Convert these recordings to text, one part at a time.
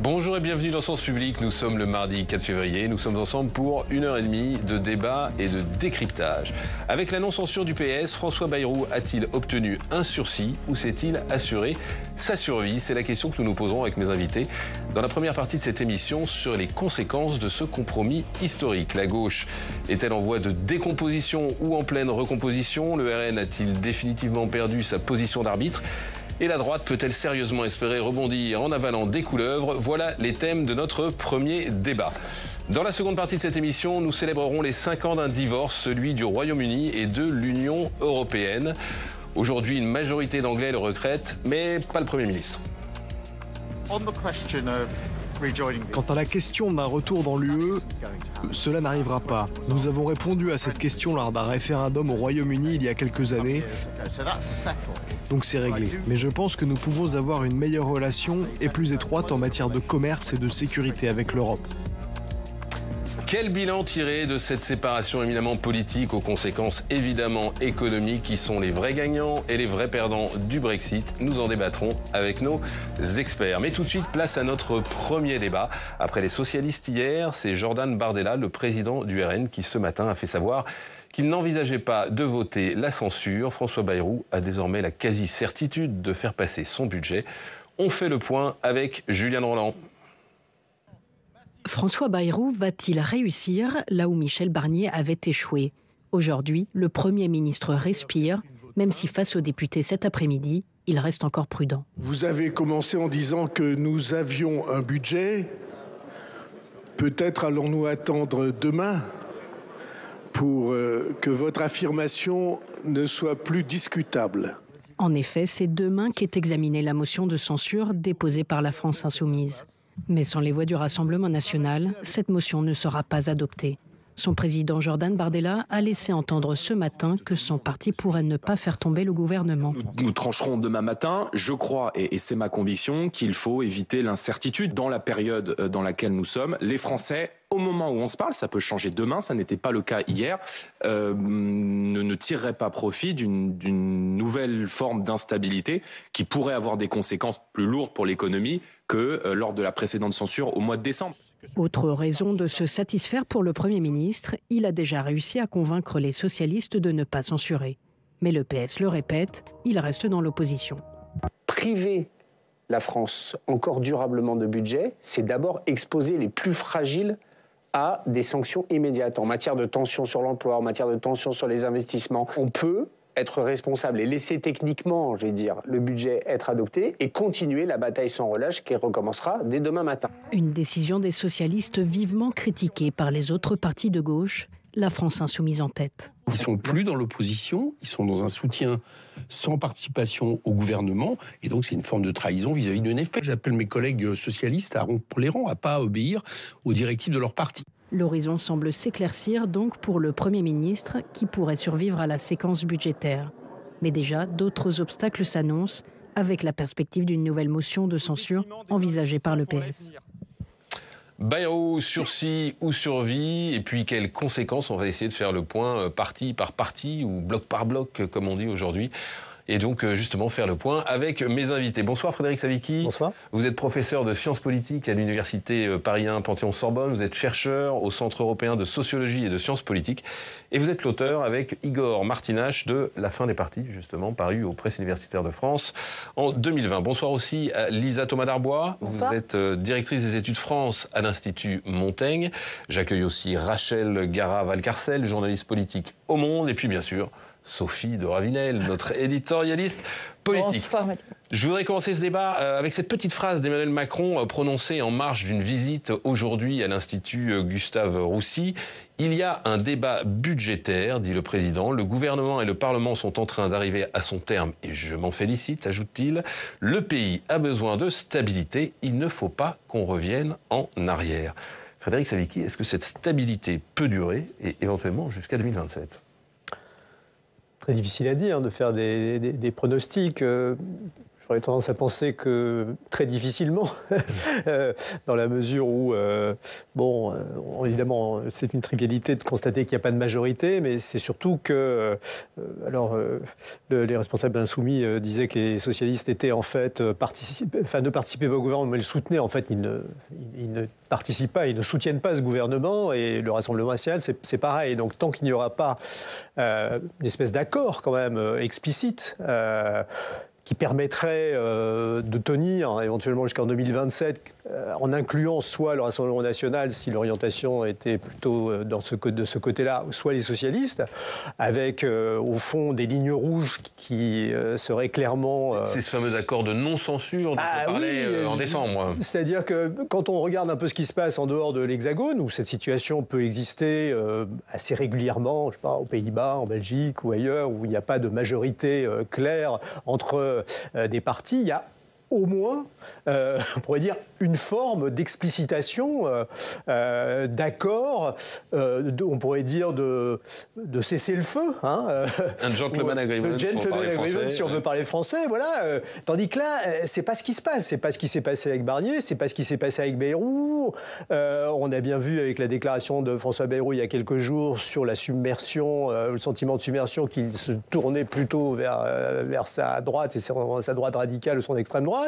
Bonjour et bienvenue dans Sens Public. Nous sommes le mardi 4 février. Nous sommes ensemble pour 1h30 de débat et de décryptage. Avec la non-censure du PS, François Bayrou a-t-il obtenu un sursis ou s'est-il assuré sa survie? C'est la question que nous nous poserons avec mes invités dans la première partie de cette émission sur les conséquences de ce compromis historique. La gauche est-elle en voie de décomposition ou en pleine recomposition? Le RN a-t-il définitivement perdu sa position d'arbitre? Et la droite peut-elle sérieusement espérer rebondir en avalant des couleuvres? Voilà les thèmes de notre premier débat. Dans la seconde partie de cette émission, nous célébrerons les 5 ans d'un divorce, celui du Royaume-Uni et de l'Union européenne. Aujourd'hui, une majorité d'Anglais le regrettent, mais pas le Premier ministre. Quant à la question d'un retour dans l'UE, cela n'arrivera pas. Nous avons répondu à cette question lors d'un référendum au Royaume-Uni il y a quelques années, donc c'est réglé. Mais je pense que nous pouvons avoir une meilleure relation et plus étroite en matière de commerce et de sécurité avec l'Europe. Quel bilan tirer de cette séparation éminemment politique aux conséquences évidemment économiques qui sont les vrais gagnants et les vrais perdants du Brexit? Nous en débattrons avec nos experts. Mais tout de suite, place à notre premier débat. Après les socialistes hier, c'est Jordan Bardella, le président du RN, qui ce matin a fait savoir qu'il n'envisageait pas de voter la censure. François Bayrou a désormais la quasi-certitude de faire passer son budget. On fait le point avec Juliane Roland. François Bayrou va-t-il réussir là où Michel Barnier avait échoué? Aujourd'hui, le Premier ministre respire, même si face aux députés cet après-midi, il reste encore prudent. Vous avez commencé en disant que nous avions un budget. Peut-être allons-nous attendre demain pour que votre affirmation ne soit plus discutable. En effet, c'est demain qu'est examinée la motion de censure déposée par la France insoumise. Mais sans les voix du Rassemblement national, cette motion ne sera pas adoptée. Son président Jordan Bardella a laissé entendre ce matin que son parti pourrait ne pas faire tomber le gouvernement. Nous trancherons demain matin. Je crois, et c'est ma conviction, qu'il faut éviter l'incertitude dans la période dans laquelle nous sommes. Les Français, au moment où on se parle, ça peut changer demain, ça n'était pas le cas hier, ne tireraient pas profit d'une nouvelle forme d'instabilité qui pourrait avoir des conséquences plus lourdes pour l'économie que lors de la précédente censure au mois de décembre. Autre raison de se satisfaire pour le Premier ministre, il a déjà réussi à convaincre les socialistes de ne pas censurer. Mais le PS le répète, il reste dans l'opposition. Priver la France encore durablement de budget, c'est d'abord exposer les plus fragiles à des sanctions immédiates. En matière de tension sur l'emploi, en matière de tension sur les investissements, on peut être responsable et laisser techniquement, je vais dire, le budget être adopté et continuer la bataille sans relâche qui recommencera dès demain matin. Une décision des socialistes vivement critiquée par les autres partis de gauche, la France insoumise en tête. Ils ne sont plus dans l'opposition, ils sont dans un soutien sans participation au gouvernement, et donc c'est une forme de trahison vis-à-vis de l'UNFP. J'appelle mes collègues socialistes à rompre les rangs, à ne pas obéir aux directives de leur parti. L'horizon semble s'éclaircir donc pour le Premier ministre qui pourrait survivre à la séquence budgétaire. Mais déjà, d'autres obstacles s'annoncent avec la perspective d'une nouvelle motion de censure envisagée par le PS. Bayrou, sursis ou survie, et puis quelles conséquences? On va essayer de faire le point parti par parti ou bloc par bloc, comme on dit aujourd'hui. Et donc, justement, faire le point avec mes invités. Bonsoir Frédéric Savicki. Bonsoir. Vous êtes professeur de sciences politiques à l'université Paris 1 Panthéon-Sorbonne. Vous êtes chercheur au Centre européen de sociologie et de sciences politiques. Et vous êtes l'auteur avec Igor Martinache de La fin des partis, justement, paru aux Presses universitaires de France en 2020. Bonsoir aussi à Lisa Thomas-Darbois. Bonsoir. Vous êtes directrice des études France à l'Institut Montaigne. J'accueille aussi Rachel Gara-Valcarcel, journaliste politique au Monde. Et puis, bien sûr, Sophie de Ravinel, notre éditorialiste politique. Bonsoir, Mathieu. Je voudrais commencer ce débat avec cette petite phrase d'Emmanuel Macron prononcée en marge d'une visite aujourd'hui à l'Institut Gustave Roussy. Il y a un débat budgétaire, dit le président. Le gouvernement et le Parlement sont en train d'arriver à son terme et je m'en félicite, ajoute-t-il. Le pays a besoin de stabilité. Il ne faut pas qu'on revienne en arrière. Frédéric Savicki, est-ce que cette stabilité peut durer et éventuellement jusqu'à 2027 ? Très difficile à dire, de faire des pronostics. Je J'aurais tendance à penser que très difficilement, dans la mesure où, évidemment, c'est une trivialité de constater qu'il n'y a pas de majorité, mais c'est surtout que, les responsables insoumis disaient que les socialistes étaient en fait ne participaient pas au gouvernement, mais le soutenaient. En fait, ils ne participent pas, ils ne soutiennent pas ce gouvernement, et le Rassemblement national, c'est pareil. Donc, tant qu'il n'y aura pas une espèce d'accord quand même explicite, qui permettrait de tenir éventuellement jusqu'en 2027, en incluant soit le Rassemblement national, si l'orientation était plutôt de ce côté-là, soit les socialistes, avec au fond des lignes rouges qui seraient clairement... C'est ce fameux accord de non-censure dont on parlait en décembre. C'est-à-dire que quand on regarde un peu ce qui se passe en dehors de l'Hexagone, où cette situation peut exister assez régulièrement, je sais pas, aux Pays-Bas, en Belgique ou ailleurs, où il n'y a pas de majorité claire entre des partis, il y a au moins, on pourrait dire, une forme d'explicitation, d'accord, on pourrait dire de cessez-le-feu. Hein, un gentleman agreement. De gentleman agreement, si on veut parler français, voilà. Tandis que là, c'est pas ce qui se passe. C'est pas ce qui s'est passé avec Barnier, c'est pas ce qui s'est passé avec Bayrou. On a bien vu avec la déclaration de François Bayrou il y a quelques jours sur la submersion, le sentiment de submersion, qu'il se tournait plutôt vers sa droite, et sa droite radicale ou son extrême droite.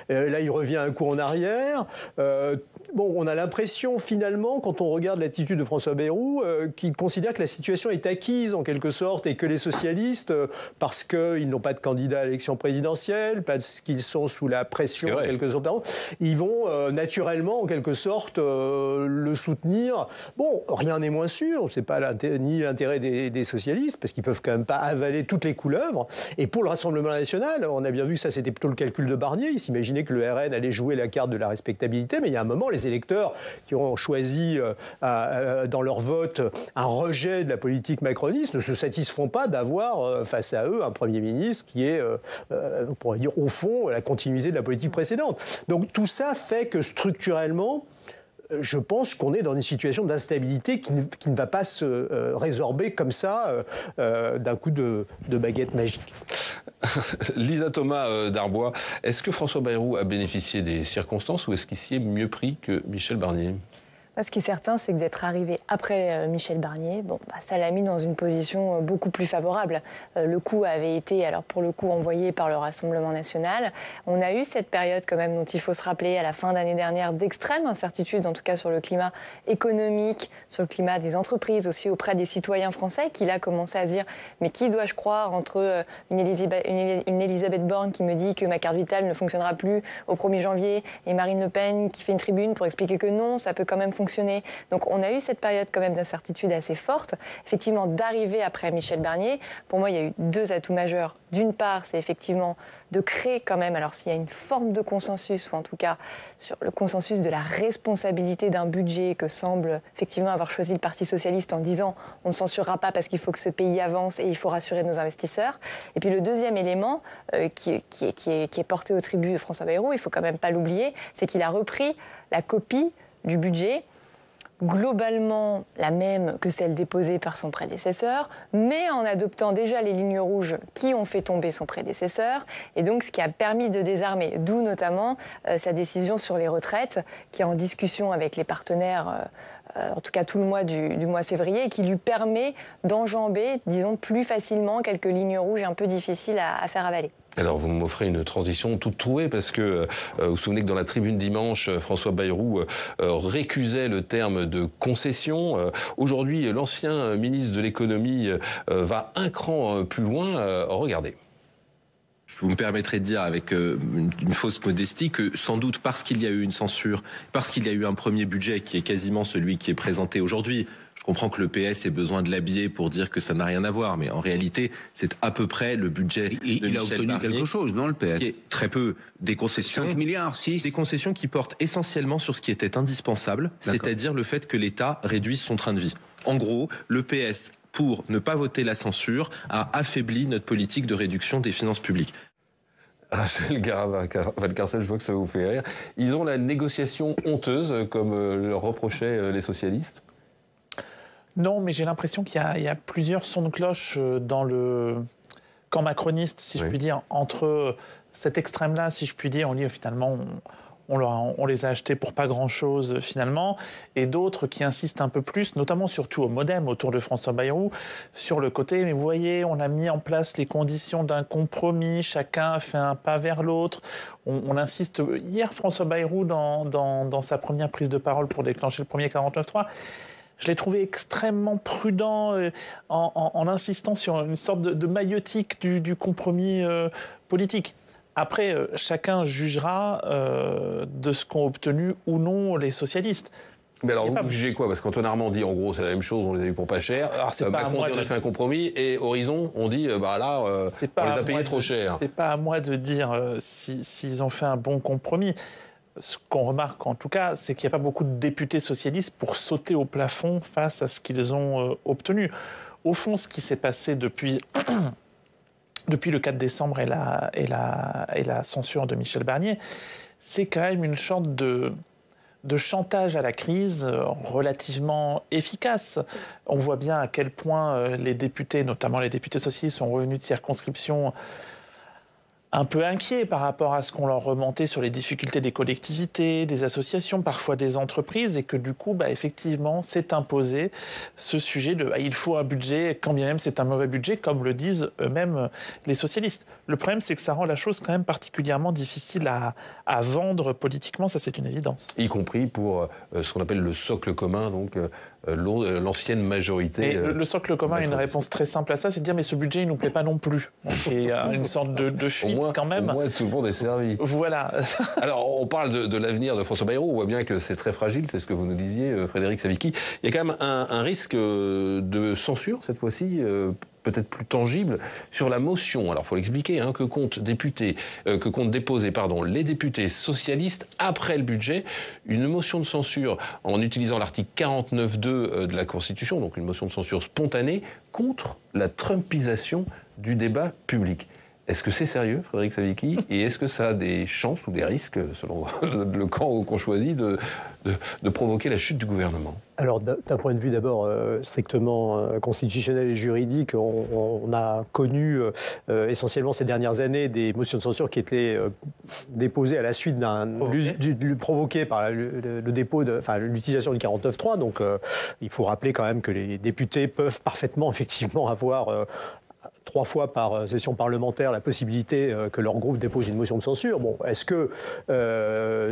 Là, il revient un coup en arrière. On a l'impression, finalement, quand on regarde l'attitude de François Bayrou, qu'il considère que la situation est acquise, en quelque sorte, et que les socialistes, parce qu'ils n'ont pas de candidat à l'élection présidentielle, parce qu'ils sont sous la pression, en quelque sorte, ils vont naturellement, en quelque sorte, le soutenir. Bon, rien n'est moins sûr. C'est pas ni l'intérêt des socialistes, parce qu'ils peuvent quand même pas avaler toutes les couleuvres. Et pour le Rassemblement national, on a bien vu que ça, c'était plutôt le calcul de Barnier. Il s'imaginait que le RN allait jouer la carte de la respectabilité, mais il y a un moment, les électeurs qui ont choisi dans leur vote un rejet de la politique macroniste ne se satisferont pas d'avoir face à eux un Premier ministre qui est, on pourrait dire, au fond, la continuité de la politique précédente. Donc tout ça fait que structurellement, je pense qu'on est dans une situation d'instabilité qui ne va pas se résorber comme ça d'un coup de baguette magique. Lisa Thomas d'Arbois, est-ce que François Bayrou a bénéficié des circonstances ou est-ce qu'il s'y est mieux pris que Michel Barnier ? Ce qui est certain, c'est que d'être arrivé après Michel Barnier, ça l'a mis dans une position beaucoup plus favorable. Le coup avait été, alors pour le coup, envoyé par le Rassemblement national. On a eu cette période quand même dont il faut se rappeler à la fin d'année dernière d'extrême incertitude, en tout cas sur le climat économique, sur le climat des entreprises, aussi auprès des citoyens français, qui là commençaient à se dire « mais qui dois-je croire entre une Elisabeth Borne qui me dit que ma carte vitale ne fonctionnera plus au 1er janvier et Marine Le Pen qui fait une tribune pour expliquer que non, ça peut quand même fonctionner ». Donc on a eu cette période quand même d'incertitude assez forte. Effectivement, d'arriver après Michel Barnier, pour moi, il y a eu deux atouts majeurs. D'une part, c'est effectivement de créer quand même, alors s'il y a une forme de consensus, ou en tout cas sur le consensus de la responsabilité d'un budget que semble effectivement avoir choisi le Parti socialiste en disant on ne censurera pas parce qu'il faut que ce pays avance et il faut rassurer nos investisseurs. Et puis le deuxième élément qui est porté au tribut de François Bayrou, il ne faut quand même pas l'oublier, c'est qu'il a repris la copie du budget globalement la même que celle déposée par son prédécesseur, mais en adoptant déjà les lignes rouges qui ont fait tomber son prédécesseur, et donc ce qui a permis de désarmer, d'où notamment sa décision sur les retraites, qui est en discussion avec les partenaires, en tout cas tout le mois du mois de février, et qui lui permet d'enjamber, disons, plus facilement quelques lignes rouges un peu difficiles à faire avaler. Alors, vous m'offrez une transition toute trouée parce que vous vous souvenez que dans la tribune dimanche, François Bayrou récusait le terme de concession. Aujourd'hui, l'ancien ministre de l'économie va un cran plus loin. Regardez. Je vous me permettrai de dire avec une fausse modestie que sans doute parce qu'il y a eu une censure, parce qu'il y a eu un premier budget qui est quasiment celui qui est présenté aujourd'hui, je comprends que le PS ait besoin de l'habiller pour dire que ça n'a rien à voir, mais en réalité, c'est à peu près le budget de Michel Barnier. Il a obtenu quelque chose, non, le PS? Qui est très peu. Des concessions. 5 milliards, 6. Des concessions qui portent essentiellement sur ce qui était indispensable, c'est-à-dire le fait que l'État réduise son train de vie. En gros, le PS, pour ne pas voter la censure, a affaibli notre politique de réduction des finances publiques. Rachel Garava-Valcarcel, je vois que ça vous fait rire. Ils ont la négociation honteuse, comme le reprochaient les socialistes? Non, mais j'ai l'impression qu'il y a plusieurs sons de cloche dans le camp macroniste, si je puis dire, entre cet extrême-là, si je puis dire, on dit finalement on les a achetés pour pas grand-chose finalement, et d'autres qui insistent un peu plus, notamment surtout au MoDem, autour de François Bayrou, sur le côté, mais vous voyez, on a mis en place les conditions d'un compromis, chacun a fait un pas vers l'autre, on insiste. Hier, François Bayrou, dans sa première prise de parole pour déclencher le premier 49.3, je l'ai trouvé extrêmement prudent en insistant sur une sorte de maïeutique du compromis politique. Après, chacun jugera de ce qu'ont obtenu ou non les socialistes. Mais alors, vous jugez quoi? Parce qu'Antoine Armand dit, en gros, c'est la même chose, on les a eu pour pas cher. Macron dit, on a fait un compromis. Et Horizon, on dit, on les a payés trop cher. C'est pas à moi de dire s'ils ont fait un bon compromis. Ce qu'on remarque, en tout cas, c'est qu'il n'y a pas beaucoup de députés socialistes pour sauter au plafond face à ce qu'ils ont obtenu. Au fond, ce qui s'est passé depuis le 4 décembre et la censure de Michel Barnier, c'est quand même une sorte de chantage à la crise relativement efficace. On voit bien à quel point les députés, notamment les députés socialistes, sont revenus de circonscription un peu inquiets par rapport à ce qu'on leur remontait sur les difficultés des collectivités, des associations, parfois des entreprises, et que du coup, effectivement, s'est imposé ce sujet de il faut un budget, quand bien même c'est un mauvais budget, comme le disent eux-mêmes les socialistes. Le problème, c'est que ça rend la chose quand même particulièrement difficile à vendre politiquement, ça c'est une évidence. Y compris pour ce qu'on appelle le socle commun, donc l'ancienne majorité. Et le socle commun a une réponse très simple à ça, c'est de dire mais ce budget il nous plaît pas non plus. Il y a une sorte de fuite quand même. Au moins tout le monde est servi. Voilà. Alors on parle de l'avenir de François Bayrou, on voit bien que c'est très fragile, c'est ce que vous nous disiez, Frédéric Savicki. Il y a quand même un risque de censure cette fois-ci, peut-être plus tangible, sur la motion. Alors, il faut l'expliquer, que comptent déposer les députés socialistes après le budget. Une motion de censure en utilisant l'article 49.2 de la Constitution, donc une motion de censure spontanée, contre la trumpisation du débat public. Est-ce que c'est sérieux, Frédéric Savicki? Et est-ce que ça a des chances ou des risques, selon le camp qu'on choisit, de provoquer la chute du gouvernement? Alors, d'un point de vue d'abord strictement constitutionnel et juridique, on a connu essentiellement ces dernières années des motions de censure qui étaient déposées à la suite provoquées par le dépôt, l'utilisation du 49.3. Donc, il faut rappeler quand même que les députés peuvent parfaitement, effectivement, avoir 3 fois par session parlementaire la possibilité que leur groupe dépose une motion de censure. Bon, est-ce que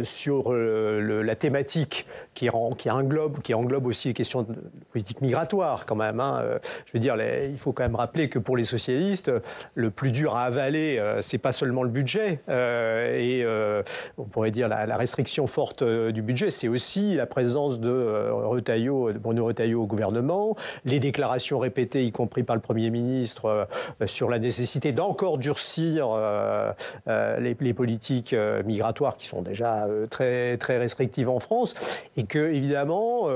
sur la thématique qui englobe aussi les questions de politique migratoire quand même, je veux dire, il faut quand même rappeler que pour les socialistes, le plus dur à avaler, c'est pas seulement le budget, et on pourrait dire la restriction forte du budget, c'est aussi la présence de Bruno Retailleau au gouvernement, les déclarations répétées, y compris par le Premier ministre, sur la nécessité d'encore durcir les politiques migratoires qui sont déjà très, très restrictives en France, et que, évidemment,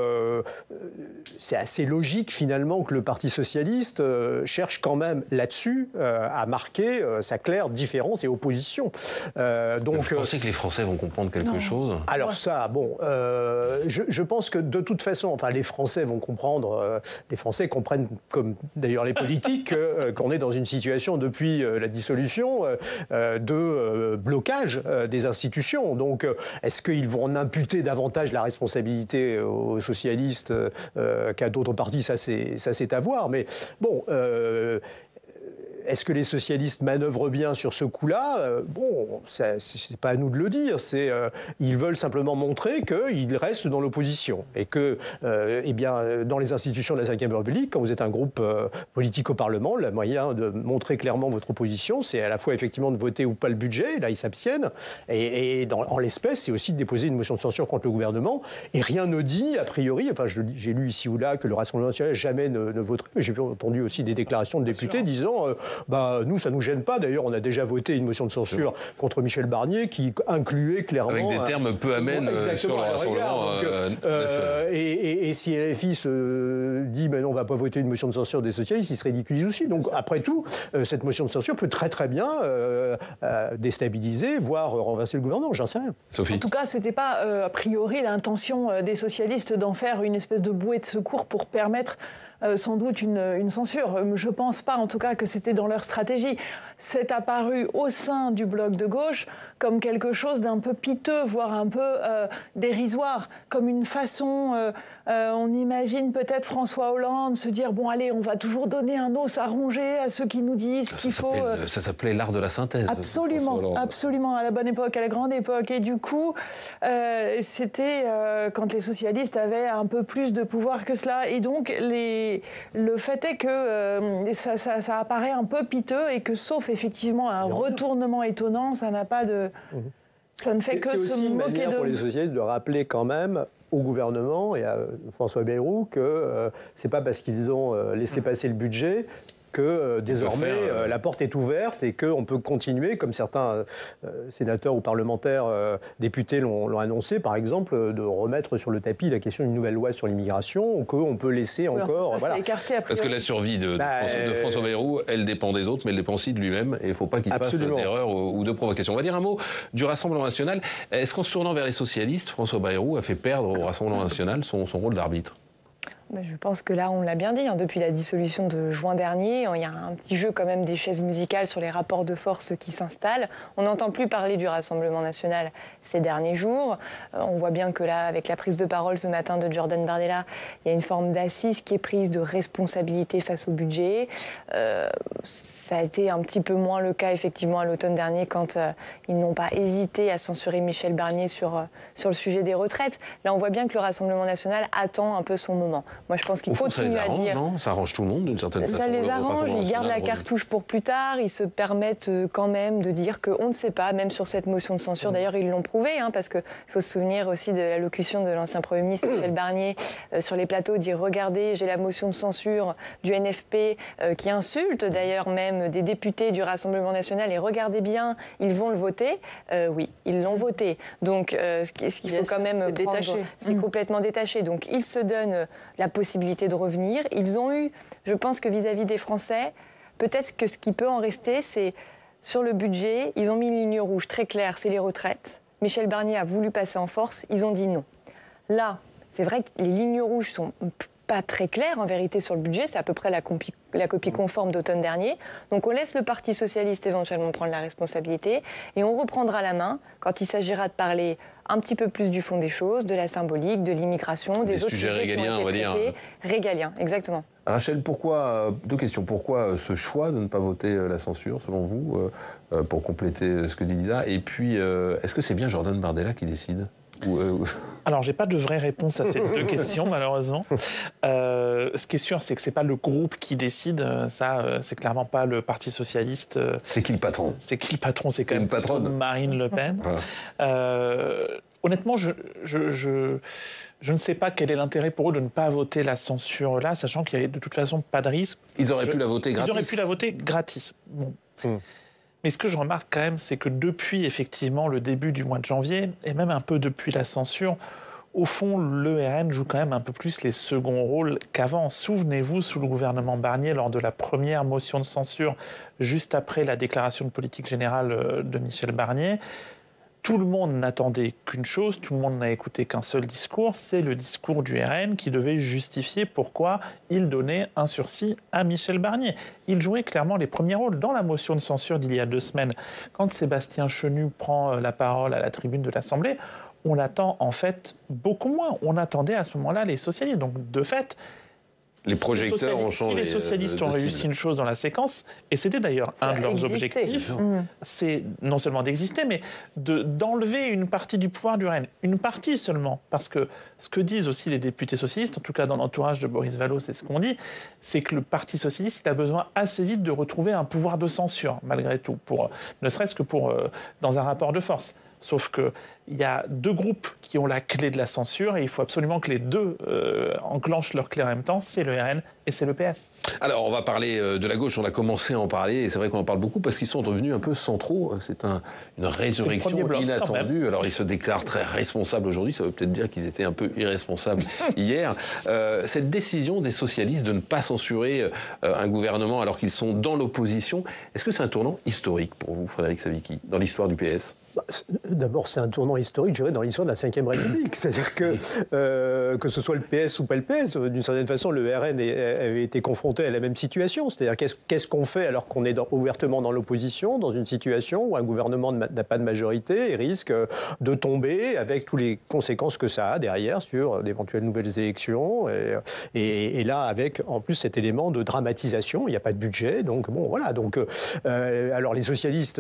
c'est assez logique, finalement, que le Parti socialiste cherche quand même, là-dessus, à marquer sa claire différence et opposition. Donc, vous pensez que les Français vont comprendre quelque chose? Alors ça, je pense que, de toute façon, les Français vont comprendre, les Français comprennent, comme d'ailleurs les politiques, qu'on est dans une situation, depuis la dissolution, de blocage des institutions. Donc, est-ce qu'ils vont en imputer davantage la responsabilité aux socialistes qu'à d'autres partis? Ça, c'est à voir. Mais bon... Est-ce que les socialistes manœuvrent bien sur ce coup-là? C'est pas à nous de le dire. Ils veulent simplement montrer qu'ils restent dans l'opposition. Et que, dans les institutions de la Ve République, quand vous êtes un groupe politique au Parlement, le moyen de montrer clairement votre opposition, c'est à la fois effectivement de voter ou pas le budget. Là, ils s'abstiennent. Et en l'espèce, c'est aussi de déposer une motion de censure contre le gouvernement. Et rien ne dit, a priori, j'ai lu ici ou là que le Rassemblement national jamais ne voterait. Mais j'ai entendu aussi des déclarations de députés disant... nous, ça ne nous gêne pas. D'ailleurs, on a déjà voté une motion de censure contre Michel Barnier qui incluait clairement... Avec des termes peu amènes sur le Rassemblement national. Et si LFI se dit non, on ne va pas voter une motion de censure des socialistes, il se ridiculise aussi. Donc, après tout, cette motion de censure peut très très bien déstabiliser, voire renverser le gouvernement. J'en sais rien. Sophie. En tout cas, ce n'était pas a priori l'intention des socialistes d'en faire une espèce de bouée de secours pour permettre sans doute une censure. Je ne pense pas, en tout cas, que c'était dans leur stratégie. C'est apparu au sein du bloc de gauche comme quelque chose d'un peu piteux, voire un peu dérisoire, comme une façon... on imagine peut-être François Hollande se dire « Bon, allez, on va toujours donner un os à ronger à ceux qui nous disent qu'il faut... » Ça s'appelait l'art de la synthèse. Absolument, à la bonne époque, à la grande époque. Et du coup, c'était quand les socialistes avaient un peu plus de pouvoir que cela. Et donc, le fait est que ça apparaît un peu piteux et que, sauf effectivement un retournement étonnant, ça n'a pas de... Ça ne fait que se moquer de... C'est aussi une manière pour les socialistes de rappeler quand même au gouvernement et à François Bayrou que c'est pas parce qu'ils ont laissé passer le budget que désormais la porte est ouverte et qu'on peut continuer, comme certains sénateurs ou parlementaires, députés l'ont annoncé, par exemple, de remettre sur le tapis la question d'une nouvelle loi sur l'immigration, ou qu'on peut laisser encore... Ça, écarté après. Parce que la survie de François Bayrou, elle dépend des autres, mais elle dépend aussi de lui-même, et il ne faut pas qu'il fasse d'erreurs ou de provocations. On va dire un mot du Rassemblement national. Est-ce qu'en se tournant vers les socialistes, François Bayrou a fait perdre au Rassemblement national son rôle d'arbitre ? Je pense que là, on l'a bien dit, depuis la dissolution de juin dernier, il y a un petit jeu quand même des chaises musicales sur les rapports de force qui s'installent. On n'entend plus parler du Rassemblement national ces derniers jours. On voit bien que là, avec la prise de parole ce matin de Jordan Bardella, il y a une forme d'assise qui est prise de responsabilité face au budget. Ça a été un petit peu moins le cas, effectivement, à l'automne dernier, quand ils n'ont pas hésité à censurer Michel Barnier sur le sujet des retraites. Là, on voit bien que le Rassemblement national attend un peu son moment. Moi, je pense qu'ils continuent à dire... Non, ça arrange tout le monde d'une certaine façon. Ça les arrange, ils gardent la cartouche pour plus tard, ils se permettent quand même de dire qu'on ne sait pas, même sur cette motion de censure. D'ailleurs, ils l'ont prouvé, parce qu'il faut se souvenir aussi de l'allocution de l'ancien Premier ministre Michel Barnier sur les plateaux, dire « Regardez, j'ai la motion de censure du NFP qui insulte d'ailleurs même des députés du Rassemblement national et regardez bien, ils vont le voter. » Oui, ils l'ont voté. Donc, ce qu'il faut quand même prendre, c'est complètement détaché. Donc, ils se donnent la possibilité de revenir. Ils ont eu, je pense que vis-à-vis des Français, peut-être que ce qui peut en rester, c'est sur le budget, ils ont mis une ligne rouge très claire, c'est les retraites. Michel Barnier a voulu passer en force, ils ont dit non. Là, c'est vrai que les lignes rouges sont pas très claires en vérité sur le budget, c'est à peu près la copie conforme d'automne dernier. Donc on laisse le Parti socialiste éventuellement prendre la responsabilité et on reprendra la main quand il s'agira de parler un petit peu plus du fond des choses, de la symbolique, de l'immigration, des autres sujets régaliens, qui ont été traités. Régaliens, exactement. Rachel, deux questions. Pourquoi ce choix de ne pas voter la censure, selon vous, pour compléter ce que dit Lisa ? Et puis, est-ce que c'est bien Jordan Bardella qui décide ? Alors, j'ai pas de vraie réponse à ces deux questions, malheureusement. Ce qui est sûr, c'est que c'est pas le groupe qui décide. Ça, c'est clairement pas le Parti socialiste. C'est qui le patron ? C'est qui le patron ? C'est quand même Marine Le Pen. Voilà. Honnêtement, je ne sais pas quel est l'intérêt pour eux de ne pas voter la censure là, sachant qu'il n'y avait de toute façon pas de risque. Ils auraient pu la voter gratis. Ils auraient pu la voter gratis. Bon. Mais ce que je remarque quand même, c'est que depuis effectivement le début du mois de janvier, et même un peu depuis la censure, au fond, le RN joue quand même un peu plus les seconds rôles qu'avant. Souvenez-vous, sous le gouvernement Barnier, lors de la première motion de censure, juste après la déclaration de politique générale de Michel Barnier, tout le monde n'attendait qu'une chose, tout le monde n'a écouté qu'un seul discours, c'est le discours du RN qui devait justifier pourquoi il donnait un sursis à Michel Barnier. Il jouait clairement les premiers rôles. Dans la motion de censure d'il y a 2 semaines, quand Sébastien Chenu prend la parole à la tribune de l'Assemblée, on l'attend en fait beaucoup moins. On attendait à ce moment-là les socialistes. Donc de fait... Les projecteurs ont changé. Si les socialistes ont réussi une chose dans la séquence, et c'était d'ailleurs un de leurs objectifs, c'est non seulement d'exister, mais d'enlever une partie du pouvoir du RN. Une partie seulement. Parce que ce que disent aussi les députés socialistes, en tout cas dans l'entourage de Boris Vallaud, c'est ce qu'on dit, c'est que le Parti socialiste il a besoin assez vite de retrouver un pouvoir de censure, malgré tout, ne serait-ce que dans un rapport de force. Sauf qu'il y a 2 groupes qui ont la clé de la censure et il faut absolument que les 2 enclenchent leur clé en même temps, c'est le RN et c'est le PS. Alors on va parler de la gauche, on a commencé à en parler et c'est vrai qu'on en parle beaucoup parce qu'ils sont devenus un peu centraux. C'est une résurrection inattendue. Alors ils se déclarent très responsables aujourd'hui, ça veut peut-être dire qu'ils étaient un peu irresponsables hier. Cette décision des socialistes de ne pas censurer un gouvernement alors qu'ils sont dans l'opposition, est-ce que c'est un tournant historique pour vous, Frédéric Savicki, dans l'histoire du PS ? D'abord, c'est un tournant historique, je dirais, dans l'histoire de la Ve République. C'est-à-dire que ce soit le PS ou pas le PS, d'une certaine façon, le RN avait été confronté à la même situation. C'est-à-dire qu'est-ce qu'on fait alors qu'on est ouvertement dans l'opposition, dans une situation où un gouvernement n'a pas de majorité et risque de tomber avec toutes les conséquences que ça a derrière sur d'éventuelles nouvelles élections. Et là, avec en plus cet élément de dramatisation, il n'y a pas de budget. Donc, bon, voilà. Donc, alors, les socialistes,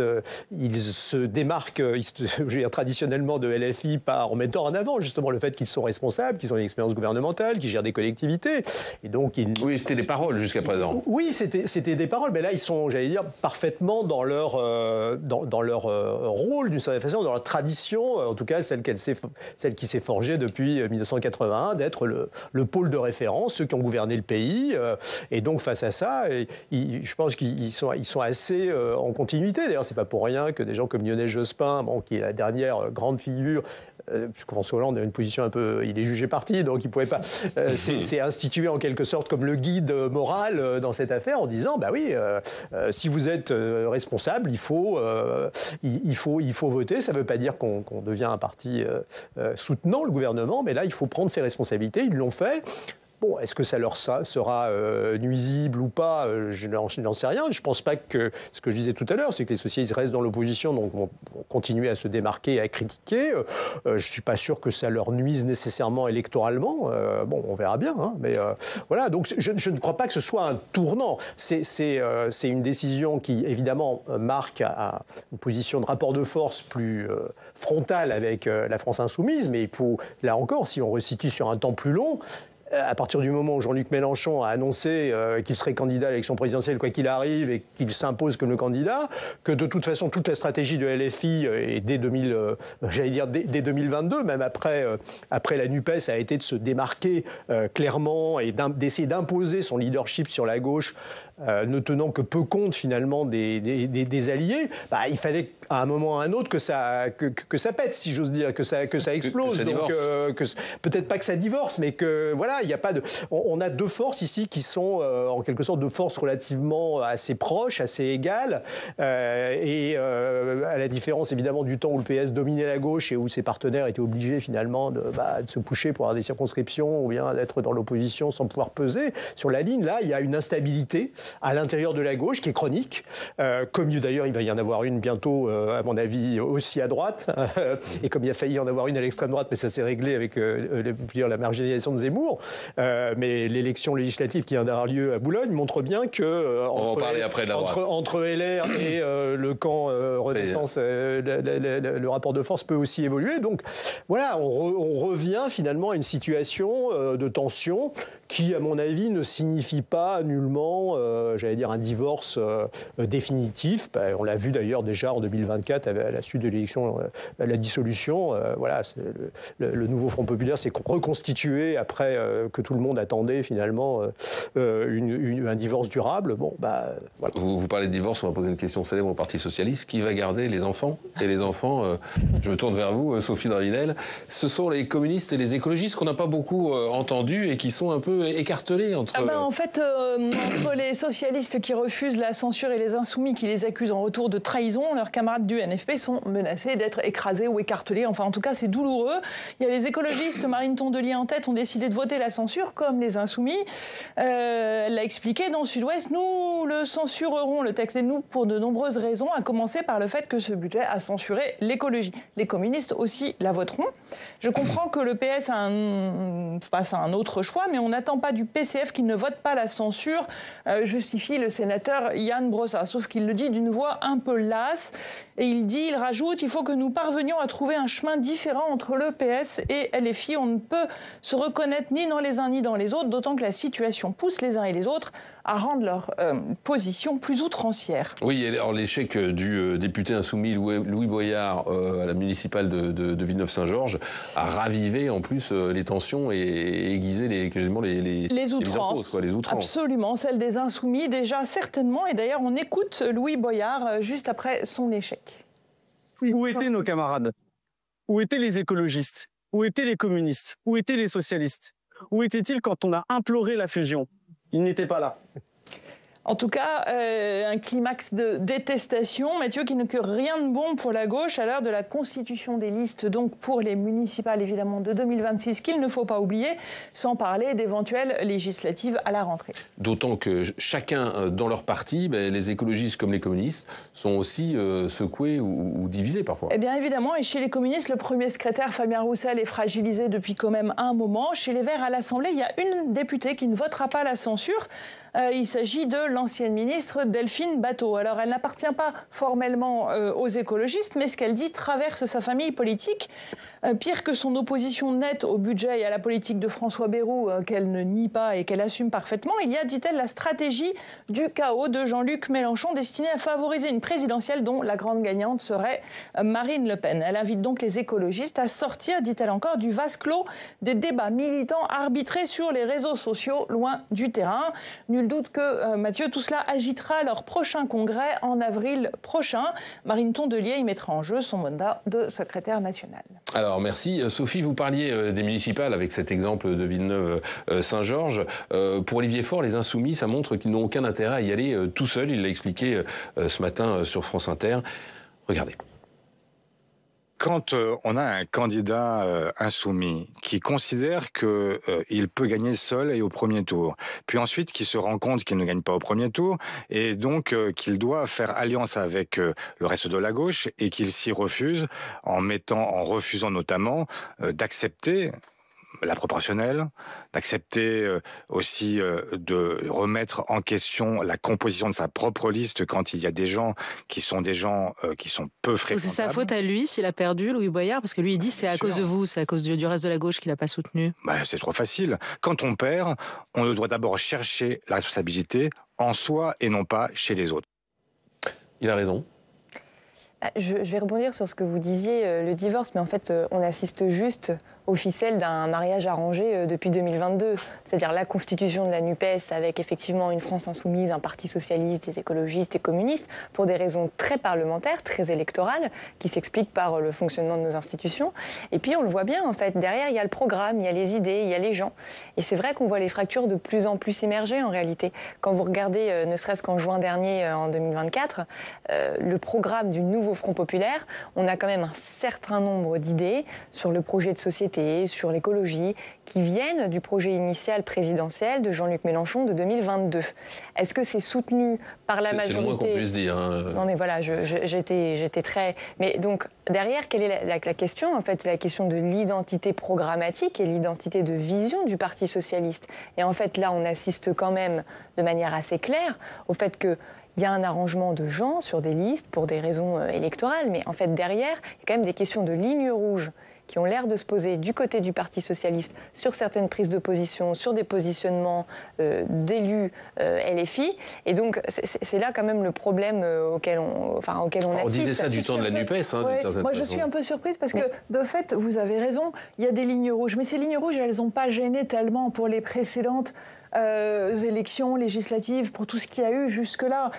ils se démarquent je veux dire, traditionnellement de LFI en mettant en avant justement le fait qu'ils sont responsables, qu'ils ont une expérience gouvernementale, qu'ils gèrent des collectivités. Et donc, oui, c'était des paroles jusqu'à présent. Oui, c'était des paroles, mais là, ils sont, j'allais dire, parfaitement dans leur rôle, d'une certaine façon, dans leur tradition, en tout cas celle qui s'est forgée depuis 1981, d'être le pôle de référence, ceux qui ont gouverné le pays. Et donc, face à ça, je pense qu'ils sont assez en continuité. D'ailleurs, c'est pas pour rien que des gens comme Lionel Jospin, qui est la dernière grande figure, puisque François Hollande a une position un peu... Il est jugé parti, donc il ne pouvait pas... c'est institué en quelque sorte comme le guide moral dans cette affaire, en disant, bah oui, si vous êtes responsable, il faut voter. Ça ne veut pas dire qu'on devient un parti soutenant le gouvernement, mais là, il faut prendre ses responsabilités. Ils l'ont fait. Bon, est-ce que ça leur sera nuisible ou pas? Je n'en sais rien. Je ne pense pas que ce que je disais tout à l'heure, c'est que les socialistes restent dans l'opposition, donc vont continuer à se démarquer et à critiquer. Je ne suis pas sûr que ça leur nuise nécessairement électoralement. Bon, on verra bien. Hein, mais voilà, donc je ne crois pas que ce soit un tournant. C'est une décision qui, évidemment, marque une position de rapport de force plus frontale avec la France insoumise. Mais il faut, là encore, si on resitue sur un temps plus long, à partir du moment où Jean-Luc Mélenchon a annoncé qu'il serait candidat à l'élection présidentielle quoi qu'il arrive et qu'il s'impose comme le candidat, que de toute façon toute la stratégie de LFI et dès 2022, même après la NUPES, a été de se démarquer clairement et d'essayer d'imposer son leadership sur la gauche, ne tenant que peu compte finalement des alliés. Bah, il fallait à un moment ou à un autre que ça pète, si j'ose dire, que ça explose. Donc peut-être pas que ça divorce, mais que voilà, il y a pas de. On a deux forces ici qui sont en quelque sorte deux forces relativement assez proches, assez égales, et à la différence évidemment du temps où le PS dominait la gauche et où ses partenaires étaient obligés finalement de se coucher pour avoir des circonscriptions ou bien d'être dans l'opposition sans pouvoir peser sur la ligne. Là, il y a une instabilité à l'intérieur de la gauche qui est chronique, comme d'ailleurs il va y en avoir une bientôt, à mon avis, aussi à droite, et comme il a failli y en avoir une à l'extrême droite, mais ça s'est réglé avec la marginalisation de Zemmour. Mais l'élection législative qui vient d'avoir lieu à Boulogne montre bien que entre LR et le camp Renaissance, le rapport de force peut aussi évoluer. Donc voilà, on revient finalement à une situation de tension qui, à mon avis, ne signifie pas nullement, j'allais dire, un divorce définitif. On l'a vu d'ailleurs déjà en 2024 à la suite de l'élection, la dissolution. Voilà, le nouveau Front populaire s'est reconstitué après que tout le monde attendait finalement un divorce durable. Bon, voilà. Vous parlez de divorce, on va poser une question célèbre au Parti socialiste. Qui va garder les enfants? Et les enfants, je me tourne vers vous, Sophie Dravinel. Ce sont les communistes et les écologistes qu'on n'a pas beaucoup entendus et qui sont un peu écartelés entre... En fait, entre les socialistes qui refusent la censure et les insoumis qui les accusent en retour de trahison, leurs camarades du NFP sont menacés d'être écrasés ou écartelés. Enfin, en tout cas, c'est douloureux. Il y a les écologistes, Marine Tondelier en tête, ont décidé de voter la censure, comme les insoumis. Elle l'a expliqué dans Sud-Ouest, nous le censurerons, le texte, et nous, pour de nombreuses raisons, à commencer par le fait que ce budget a censuré l'écologie. Les communistes aussi la voteront. Je comprends que le PS fasse un autre choix, mais on n'attend pas du PCF qu'il ne vote pas la censure, justifie le sénateur Yann Brossat. Sauf qu'il le dit d'une voix un peu lasse. Et il rajoute, il faut que nous parvenions à trouver un chemin différent entre le PS et LFI. On ne peut se reconnaître ni dans les uns ni dans les autres, d'autant que la situation pousse les uns et les autres à rendre leur position plus outrancière. Oui, alors l'échec du député insoumis Louis Boyard à la municipale de Villeneuve-Saint-Georges a ravivé en plus les tensions et aiguisé les outrances. Les outrances. Absolument, celle des insoumis déjà certainement. Et d'ailleurs, on écoute Louis Boyard juste après son échec. Où étaient nos camarades? Où étaient les écologistes? Où étaient les communistes? Où étaient les socialistes? Où étaient-ils quand on a imploré la fusion? Ils n'étaient pas là. En tout cas, un climax de détestation, Mathieu, qui ne cure rien de bon pour la gauche à l'heure de la constitution des listes, donc pour les municipales évidemment de 2026, qu'il ne faut pas oublier, sans parler d'éventuelles législatives à la rentrée. D'autant que chacun dans leur parti, les écologistes comme les communistes, sont aussi secoués ou divisés parfois. Eh bien évidemment, et chez les communistes, le premier secrétaire Fabien Roussel est fragilisé depuis quand même un moment. Chez les Verts à l'Assemblée, il y a une députée qui ne votera pas la censure. Il s'agit de l'ancienne ministre Delphine Batho. Alors, elle n'appartient pas formellement aux écologistes, mais ce qu'elle dit traverse sa famille politique. Pire que son opposition nette au budget et à la politique de François Bayrou, qu'elle ne nie pas et qu'elle assume parfaitement, il y a, dit-elle, la stratégie du chaos de Jean-Luc Mélenchon, destinée à favoriser une présidentielle dont la grande gagnante serait Marine Le Pen. Elle invite donc les écologistes à sortir, dit-elle encore, du vase clos des débats militants arbitrés sur les réseaux sociaux, loin du terrain. Nul doute que, Mathieu, tout cela agitera leur prochain congrès en avril prochain. Marine Tondelier y mettra en jeu son mandat de secrétaire national. Alors merci. Sophie, vous parliez des municipales avec cet exemple de Villeneuve-Saint-Georges. Pour Olivier Faure, les Insoumis, ça montre qu'ils n'ont aucun intérêt à y aller tout seuls. Il l'a expliqué ce matin sur France Inter. Regardez. Quand on a un candidat insoumis qui considère qu'il peut gagner seul et au premier tour, puis ensuite qui se rend compte qu'il ne gagne pas au premier tour, et donc qu'il doit faire alliance avec le reste de la gauche, et qu'il s'y refuse en refusant notamment d'accepter la proportionnelle, d'accepter aussi de remettre en question la composition de sa propre liste quand il y a des gens qui sont peu fréquentables. C'est sa faute à lui s'il a perdu, Louis Boyard, parce que lui il dit c'est à cause de vous, c'est à cause du reste de la gauche qu'il n'a pas soutenu. C'est trop facile. Quand on perd, on doit d'abord chercher la responsabilité en soi et non pas chez les autres. Il a raison. Je vais rebondir sur ce que vous disiez, le divorce, mais en fait, on assiste juste aux ficelles d'un mariage arrangé depuis 2022. C'est-à-dire la constitution de la NUPES avec effectivement une France insoumise, un parti socialiste, des écologistes et communistes, pour des raisons très parlementaires, très électorales, qui s'expliquent par le fonctionnement de nos institutions. Et puis on le voit bien, en fait, derrière, il y a le programme, il y a les idées, il y a les gens. Et c'est vrai qu'on voit les fractures de plus en plus émerger, en réalité. Quand vous regardez, ne serait-ce qu'en juin dernier, en 2024, le programme du nouveau Front populaire, on a quand même un certain nombre d'idées sur le projet de société, sur l'écologie, qui viennent du projet initial présidentiel de Jean-Luc Mélenchon de 2022. Est-ce que c'est soutenu par la majorité ? C'est le moins qu'on puisse dire. Non mais voilà, j'étais très... Mais donc, derrière, quelle est la question ? En fait, c'est la question de l'identité programmatique et l'identité de vision du Parti socialiste. Et en fait, là, on assiste quand même de manière assez claire au fait que il y a un arrangement de gens sur des listes pour des raisons électorales, mais en fait, derrière, il y a quand même des questions de lignes rouges qui ont l'air de se poser du côté du Parti socialiste sur certaines prises de position, sur des positionnements d'élus LFI. Et donc, c'est là quand même le problème auquel on assiste. On disait ça du temps de la NUPES. Moi, je suis un peu surprise parce que, de fait, vous avez raison, il y a des lignes rouges. Mais ces lignes rouges, elles n'ont pas gêné tellement pour les précédentes élections législatives, pour tout ce qu'il y a eu jusque-là.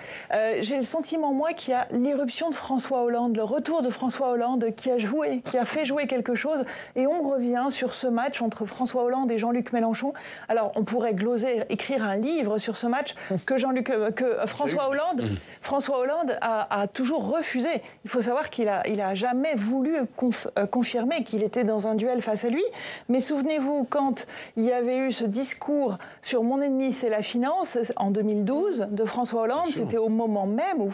J'ai le sentiment, moi, qu'il y a l'irruption de François Hollande, le retour de François Hollande qui a fait jouer quelque chose. Et on revient sur ce match entre François Hollande et Jean-Luc Mélenchon. Alors, on pourrait gloser, écrire un livre sur ce match que François Hollande a toujours refusé. Il faut savoir qu'il a jamais voulu confirmer qu'il était dans un duel face à lui. Mais souvenez-vous, quand il y avait eu ce discours sur Mon ennemi, c'est la finance, en 2012, de François Hollande, c'était au moment même où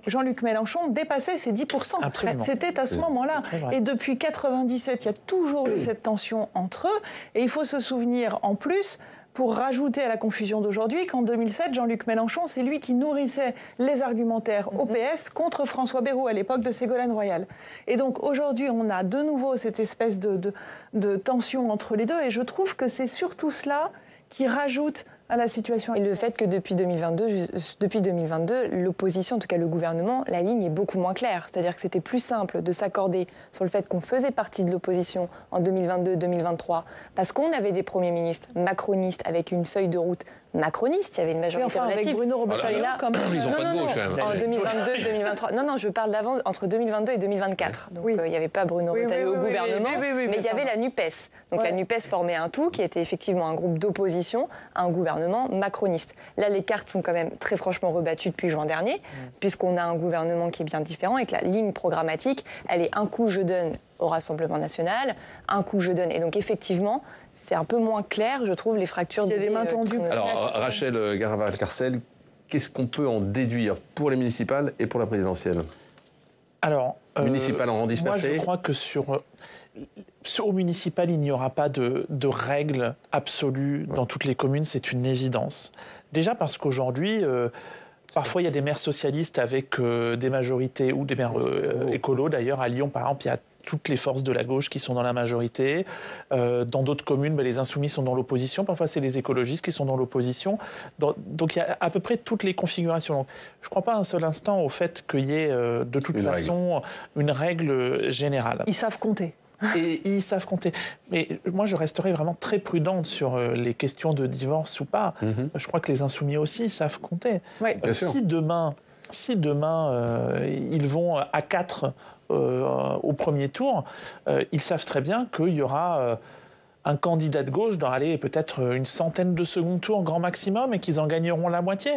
Jean-Luc Mélenchon dépassait ses 10%. Absolument. C'était à ce moment-là. Et depuis 1997, il y a toujours eu cette tension entre eux. Et il faut se souvenir, en plus, pour rajouter à la confusion d'aujourd'hui, qu'en 2007, Jean-Luc Mélenchon, c'est lui qui nourrissait les argumentaires au PS contre François Bayrou à l'époque de Ségolène Royal. Et donc aujourd'hui, on a de nouveau cette espèce de tension entre les deux. Et je trouve que c'est surtout cela qui rajoute à la situation. Et le fait que depuis 2022, l'opposition, en tout cas le gouvernement, la ligne est beaucoup moins claire. C'est-à-dire que c'était plus simple de s'accorder sur le fait qu'on faisait partie de l'opposition en 2022-2023 parce qu'on avait des premiers ministres macronistes avec une feuille de route macroniste. Il y avait une majorité relative. Avec Bruno Retailleau, quand même. Ils n'ont pas de gauche, quand même. En 2022, 2023. Non, je parle d'avant, entre 2022 et 2024. Donc, il n'y avait pas Bruno Retailleau au gouvernement, mais il y avait la NUPES. Donc, la NUPES formait un tout qui était effectivement un groupe d'opposition à un gouvernement macroniste. Là, les cartes sont quand même très franchement rebattues depuis juin dernier, puisqu'on a un gouvernement qui est bien différent et que la ligne programmatique, elle est un coup je donne au Rassemblement national, un coup je donne. Et donc, effectivement, c'est un peu moins clair, je trouve, les fractures. Il y a des mains tendues. Alors, Rachel Garava-Carcel, qu'est-ce qu'on peut en déduire pour les municipales et pour la présidentielle? Alors, municipales en rang dispersé. Moi, je crois que au municipal, il n'y aura pas de règles absolues dans toutes les communes, c'est une évidence. Déjà parce qu'aujourd'hui, parfois il y a des maires socialistes avec des majorités, ou des maires écolos d'ailleurs. À Lyon, par exemple, il y a toutes les forces de la gauche qui sont dans la majorité. Dans d'autres communes, les insoumis sont dans l'opposition. Parfois, c'est les écologistes qui sont dans l'opposition. Donc, il y a à peu près toutes les configurations. Donc, je ne crois pas un seul instant au fait qu'il y ait de toute façon une règle générale. Ils savent compter. Et ils savent compter. Mais moi, je resterai vraiment très prudente sur les questions de divorce ou pas. Je crois que les insoumis aussi savent compter. Oui, bien sûr. Si demain ils vont à 4 au premier tour, ils savent très bien qu'il y aura un candidat de gauche dans peut-être une centaine de second tours grand maximum et qu'ils en gagneront la moitié.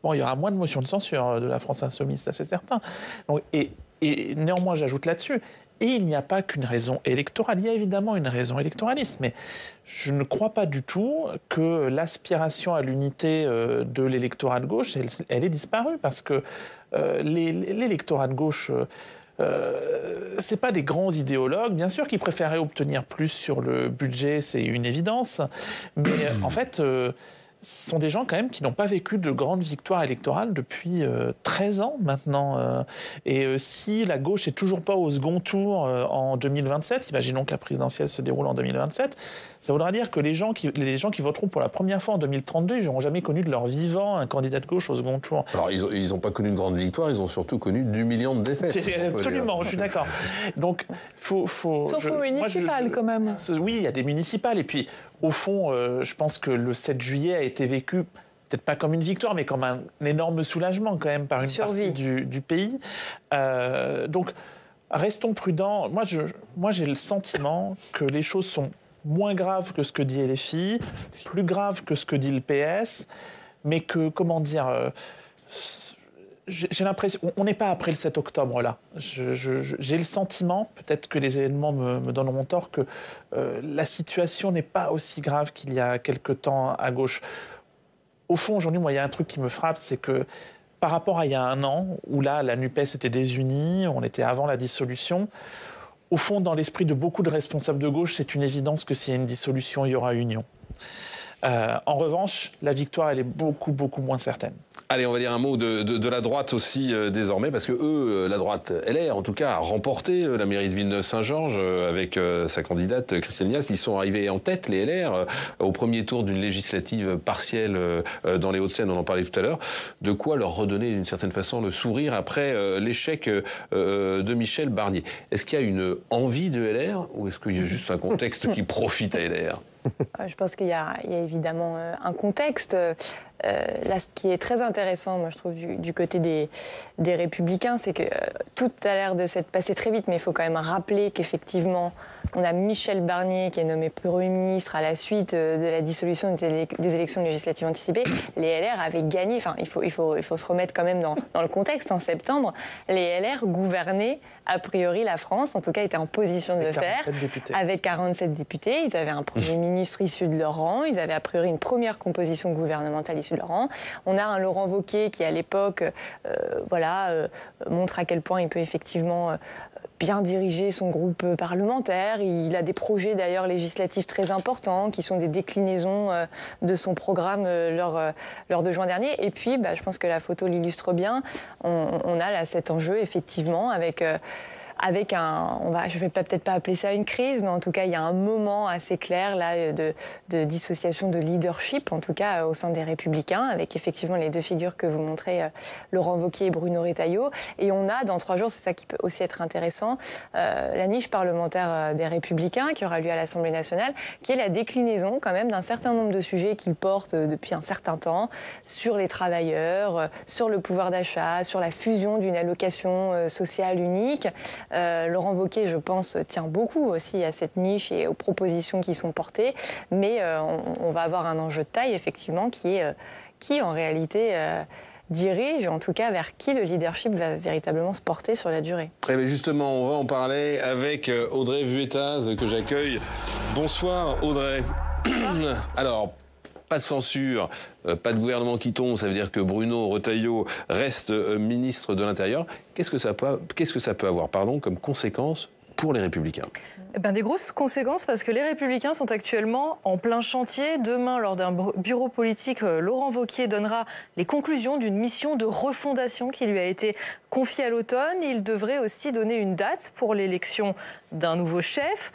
Bon, il y aura moins de motions de censure de la France insoumise, ça c'est certain. Donc, et néanmoins, j'ajoute là-dessus, et il n'y a pas qu'une raison électorale. Il y a évidemment une raison électoraliste, mais je ne crois pas du tout que l'aspiration à l'unité de l'électorat de gauche, elle est disparue, parce que l'électorat de gauche... c'est pas des grands idéologues, bien sûr, qui préféraient obtenir plus sur le budget, c'est une évidence, mais en fait, ce sont des gens quand même qui n'ont pas vécu de grandes victoires électorales depuis 13 ans maintenant. Et si la gauche n'est toujours pas au second tour en 2027, imaginons que la présidentielle se déroule en 2027, ça voudra dire que les gens qui voteront pour la première fois en 2032, ils n'auront jamais connu de leur vivant un candidat de gauche au second tour. Alors, ils n'ont pas connu de grande victoire, ils ont surtout connu d'humiliantes défaites. Absolument, je suis d'accord. Donc, sauf au municipal, quand même. Oui, il y a des municipales. Et puis, au fond, je pense que le 7 juillet a été vécu, peut-être pas comme une victoire, mais comme un énorme soulagement quand même par une partie du pays. Donc, restons prudents. Moi, j'ai le sentiment que les choses sont moins graves que ce que dit LFI, plus graves que ce que dit le PS, mais que, comment dire... j'ai l'impression, on n'est pas après le 7 octobre là. J'ai le sentiment, peut-être que les événements me donneront tort, que la situation n'est pas aussi grave qu'il y a quelque temps à gauche. Au fond, aujourd'hui, moi, il y a un truc qui me frappe, c'est que par rapport à il y a un an, où là, la NUPES était désunie, on était avant la dissolution, au fond, dans l'esprit de beaucoup de responsables de gauche, c'est une évidence que s'il y a une dissolution, il y aura union. En revanche, la victoire, elle est beaucoup, beaucoup moins certaine. Allez, on va dire un mot de la droite aussi désormais, parce que eux, la droite LR en tout cas, a remporté la mairie de Villeneuve-Saint-Georges avec sa candidate Christiane Niasse. Ils sont arrivés en tête, les LR, au premier tour d'une législative partielle dans les Hauts-de-Seine, on en parlait tout à l'heure. De quoi leur redonner d'une certaine façon le sourire après l'échec de Michel Barnier. Est-ce qu'il y a une envie de LR ou est-ce qu'il y a juste un contexte qui profite à LR ? Je pense qu'il y a évidemment un contexte. Là, ce qui est très intéressant, moi, je trouve, du côté des Républicains, c'est que tout a l'air de s'être passé très vite, mais il faut quand même rappeler qu'effectivement, on a Michel Barnier qui est nommé Premier ministre à la suite de la dissolution des élections législatives anticipées. Les LR avaient gagné, enfin, il faut se remettre quand même dans le contexte. En septembre, les LR gouvernaient a priori la France, en tout cas, étaient en position de le faire, avec 47 députés. Ils avaient un Premier ministre issu de leur rang, ils avaient a priori une première composition gouvernementale issue de leur rang. On a un Laurent Wauquiez qui, à l'époque, montre à quel point il peut effectivement bien diriger son groupe parlementaire. Il a des projets d'ailleurs législatifs très importants qui sont des déclinaisons de son programme lors de juin dernier. Et puis, je pense que la photo l'illustre bien. On a là cet enjeu effectivement avec avec je vais peut-être pas appeler ça une crise, mais en tout cas, il y a un moment assez clair là de dissociation de leadership, en tout cas au sein des Républicains, avec effectivement les deux figures que vous montrez, Laurent Wauquiez et Bruno Retailleau. Et on a, dans 3 jours, c'est ça qui peut aussi être intéressant, la niche parlementaire des Républicains qui aura lieu à l'Assemblée nationale, qui est la déclinaison quand même d'un certain nombre de sujets qu'ils portent depuis un certain temps, sur les travailleurs, sur le pouvoir d'achat, sur la fusion d'une allocation sociale unique. Laurent Wauquiez, je pense, tient beaucoup aussi à cette niche et aux propositions qui sont portées, mais on va avoir un enjeu de taille, effectivement, qui en réalité dirige, en tout cas vers qui le leadership va véritablement se porter sur la durée. Eh bien justement, on va en parler avec Audrey Vuettaz, que j'accueille. Bonsoir Audrey. Alors, pas de censure, pas de gouvernement qui tombe, ça veut dire que Bruno Retailleau reste ministre de l'Intérieur. Qu'est-ce que ça peut avoir comme conséquence pour les Républicains ? Des grosses conséquences parce que les Républicains sont actuellement en plein chantier. Demain, lors d'un bureau politique, Laurent Wauquiez donnera les conclusions d'une mission de refondation qui lui a été confiée à l'automne. Il devrait aussi donner une date pour l'élection d'un nouveau chef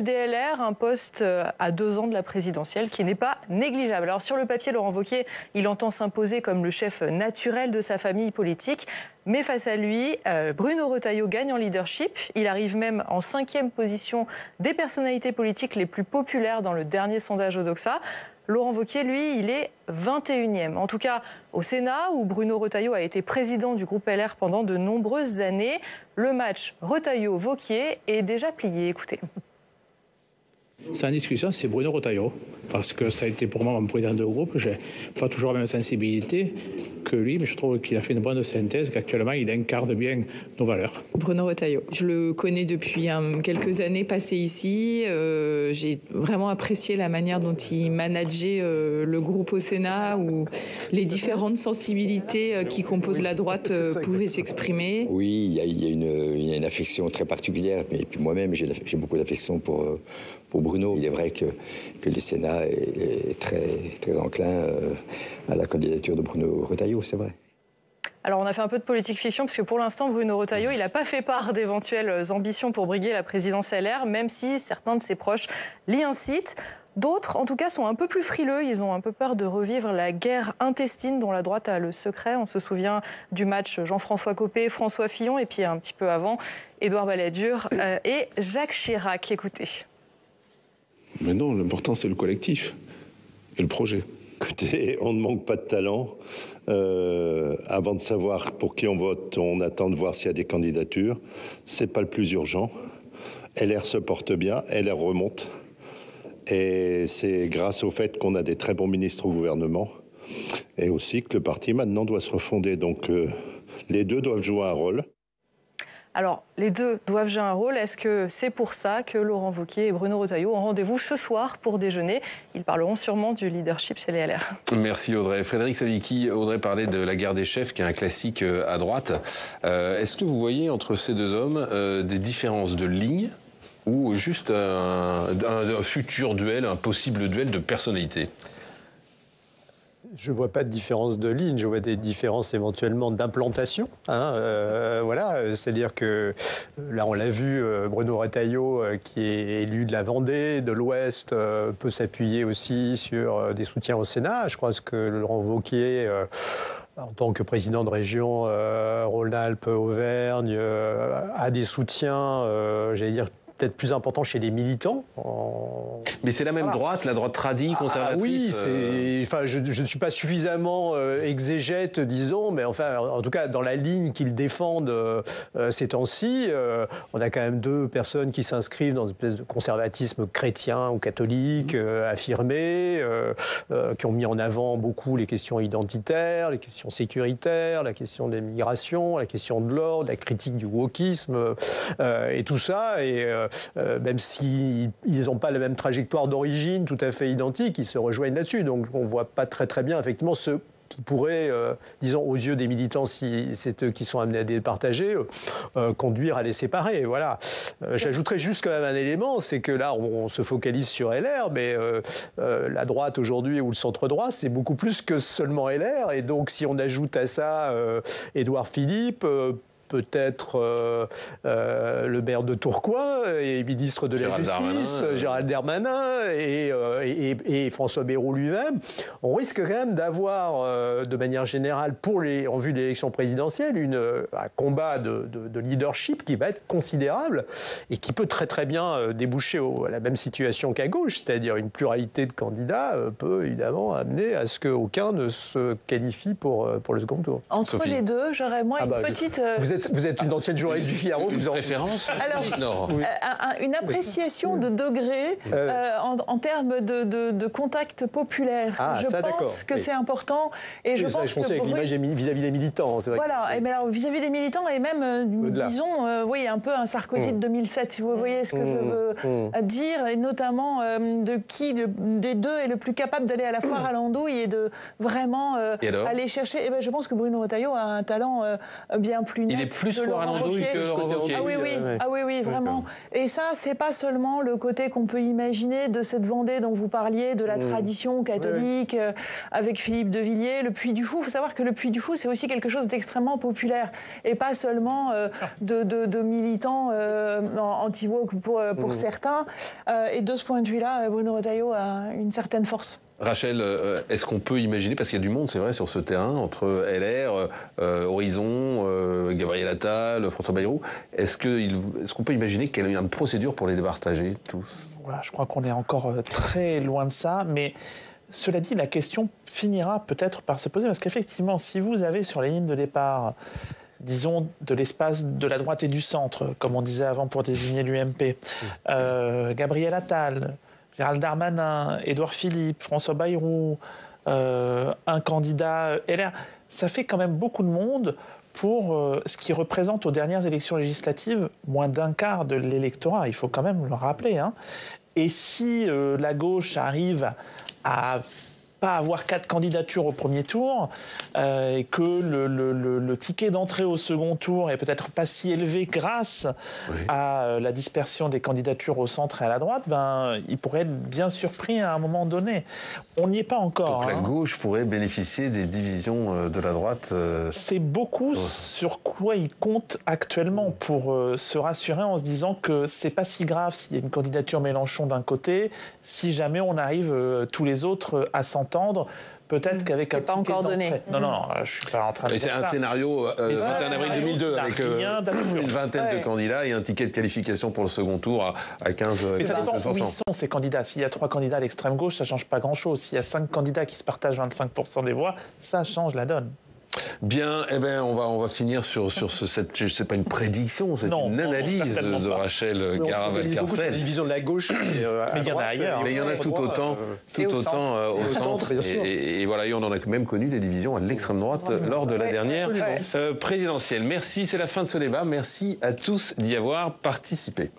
DLR, un poste à 2 ans de la présidentielle qui n'est pas négligeable. Alors sur le papier, Laurent Wauquiez, il entend s'imposer comme le chef naturel de sa famille politique. Mais face à lui, Bruno Retailleau gagne en leadership. Il arrive même en 5e position des personnalités politiques les plus populaires dans le dernier sondage Odoxa. Laurent Wauquiez, lui, il est 21e. En tout cas, au Sénat, où Bruno Retailleau a été président du groupe LR pendant de nombreuses années, le match Retailleau-Wauquiez est déjà plié. Écoutez. Sans discussion, c'est Bruno Retailleau, parce que ça a été pour moi mon président de groupe. Je n'ai pas toujours la même sensibilité que lui, mais je trouve qu'il a fait une bonne synthèse, qu'actuellement il incarne bien nos valeurs. Bruno Retailleau, je le connais depuis quelques années passées ici. J'ai vraiment apprécié la manière dont il manageait le groupe au Sénat, où les différentes sensibilités qui composent la droite pouvaient s'exprimer. Oui, il y a une affection très particulière, et puis moi-même j'ai beaucoup d'affection pour Bruno. Il est vrai que le Sénat est très, très enclin à la candidature de Bruno Retailleau, c'est vrai. Alors on a fait un peu de politique fiction parce que pour l'instant Bruno Retailleau il n'a pas fait part d'éventuelles ambitions pour briguer la présidence LR, même si certains de ses proches l'y incitent. D'autres, en tout cas, sont un peu plus frileux. Ils ont un peu peur de revivre la guerre intestine dont la droite a le secret. On se souvient du match Jean-François Copé, François Fillon, et puis un petit peu avant, Édouard Balladur et Jacques Chirac. Écoutez. Mais non, l'important c'est le collectif et le projet. Écoutez, on ne manque pas de talent. Avant de savoir pour qui on vote, on attend de voir s'il y a des candidatures. C'est pas le plus urgent. LR se porte bien, LR remonte. Et c'est grâce au fait qu'on a des très bons ministres au gouvernement. Et aussi que le parti maintenant doit se refonder. Donc les deux doivent jouer un rôle. Alors, les deux doivent jouer un rôle. Est-ce que c'est pour ça que Laurent Wauquiez et Bruno Retailleau ont rendez-vous ce soir pour déjeuner? Ils parleront sûrement du leadership chez les LR. Merci Audrey. Frédéric Savicki, Audrey parlait de la guerre des chefs, qui est un classique à droite. Est-ce que vous voyez entre ces deux hommes des différences de ligne ou juste un futur duel, un possible duel de personnalité? Je ne vois pas de différence de ligne, je vois des différences éventuellement d'implantation. Voilà, c'est-à-dire que là, on l'a vu, Bruno Retailleau, qui est élu de la Vendée, de l'Ouest, peut s'appuyer aussi sur des soutiens au Sénat. Je crois que Laurent Wauquiez, en tant que président de région Rhône-Alpes-Auvergne, a des soutiens, j'allais dire, peut-être plus important chez les militants. Mais c'est la même droite, la droite tradie, conservatrice. Oui, je ne suis pas suffisamment exégète, disons, mais enfin, en tout cas, dans la ligne qu'ils défendent ces temps-ci, on a quand même deux personnes qui s'inscrivent dans une espèce de conservatisme chrétien ou catholique affirmé, qui ont mis en avant beaucoup les questions identitaires, les questions sécuritaires, la question des migrations, la question de l'ordre, la critique du wokisme, et tout ça. Et même s'ils n'ont pas la même trajectoire d'origine tout à fait identique, ils se rejoignent là-dessus. Donc on ne voit pas très très bien effectivement ce qui pourrait, disons, aux yeux des militants, si c'est eux qui sont amenés à départager, conduire à les séparer. Voilà. J'ajouterais juste quand même un élément, c'est que là, on se focalise sur LR, mais la droite aujourd'hui, ou le centre-droit, c'est beaucoup plus que seulement LR. Et donc, si on ajoute à ça Édouard Philippe, peut-être le maire de Tourcoing et ministre de la Justice, Gérald Darmanin et François Bayrou lui-même. On risque quand même d'avoir, de manière générale, en vue de l'élection présidentielle, un combat de leadership qui va être considérable et qui peut très très bien déboucher à la même situation qu'à gauche, c'est-à-dire une pluralité de candidats peut évidemment amener à ce qu'aucun ne se qualifie pour le second tour. Entre Sophie. Les deux, j'aurais moi une petite... Vous êtes une ancienne journaliste du Figaro, vous en préférence. Alors, une appréciation de degré en termes de contact populaire. Je pense que c'est important. Et je pense pensais avec l'image vis-à-vis des militants. Vrai voilà, mais alors vis-à-vis des militants et même, disons, oui, un peu un Sarkozy de 2007, si vous voyez ce que je veux dire, et notamment de qui des deux est le plus capable d'aller à la foire à l'andouille et de vraiment aller chercher. Et je pense que Bruno Retailleau a un talent bien plus net. Il est plus foire à l'andouille que Laurent Wauquiez. Ah oui, vraiment. Et ça, c'est pas seulement le côté qu'on peut imaginer de cette Vendée dont vous parliez, de la tradition catholique, avec Philippe de Villiers, le Puy du Fou. Il faut savoir que le Puy du Fou, c'est aussi quelque chose d'extrêmement populaire et pas seulement de militants anti-woke pour certains. Et de ce point de vue-là, Bruno Retailleau a une certaine force. Rachel, est-ce qu'on peut imaginer, parce qu'il y a du monde, c'est vrai, sur ce terrain, entre LR, Horizon, Gabriel Attal, François Bayrou, est-ce qu'on peut imaginer qu'il y a une procédure pour les départager tous ? Voilà, je crois qu'on est encore très loin de ça, mais cela dit, la question finira peut-être par se poser, parce qu'effectivement, si vous avez sur les lignes de départ, disons, de l'espace de la droite et du centre, comme on disait avant pour désigner l'UMP, Gabriel Attal, Gérald Darmanin, Édouard Philippe, François Bayrou, un candidat LR, ça fait quand même beaucoup de monde pour ce qui représente aux dernières élections législatives moins d'un quart de l'électorat, il faut quand même le rappeler. Et si la gauche arrive à pas avoir 4 candidatures au premier tour, et que le ticket d'entrée au second tour est peut-être pas si élevé grâce à la dispersion des candidatures au centre et à la droite, il pourrait être bien surpris à un moment donné. On n'y est pas encore. Donc la gauche pourrait bénéficier des divisions de la droite. C'est beaucoup sur quoi il compte actuellement pour se rassurer en se disant que c'est pas si grave s'il y a une candidature Mélenchon d'un côté, si jamais on arrive tous les autres à s'entendre. Peut-être qu'avec un pas encore donné. Non, je suis pas en train de dire ça. C'est un scénario 21 avril 2002 avec une vingtaine de candidats et un ticket de qualification pour le second tour à 15%. Mais ça dépend où ils sont ces candidats. S'il y a 3 candidats à l'extrême gauche, ça change pas grand-chose. S'il y a 5 candidats qui se partagent 25% des voix, ça change la donne. Bien, on va finir sur c'est pas une prédiction, c'est une analyse de Rachel Caraval-Carfel. La division de la gauche, mais il y en a ailleurs. Mais il y en a tout autant au centre. Et voilà, et on en a même connu des divisions à l'extrême droite lors de la dernière présidentielle. Merci, c'est la fin de ce débat. Merci à tous d'y avoir participé.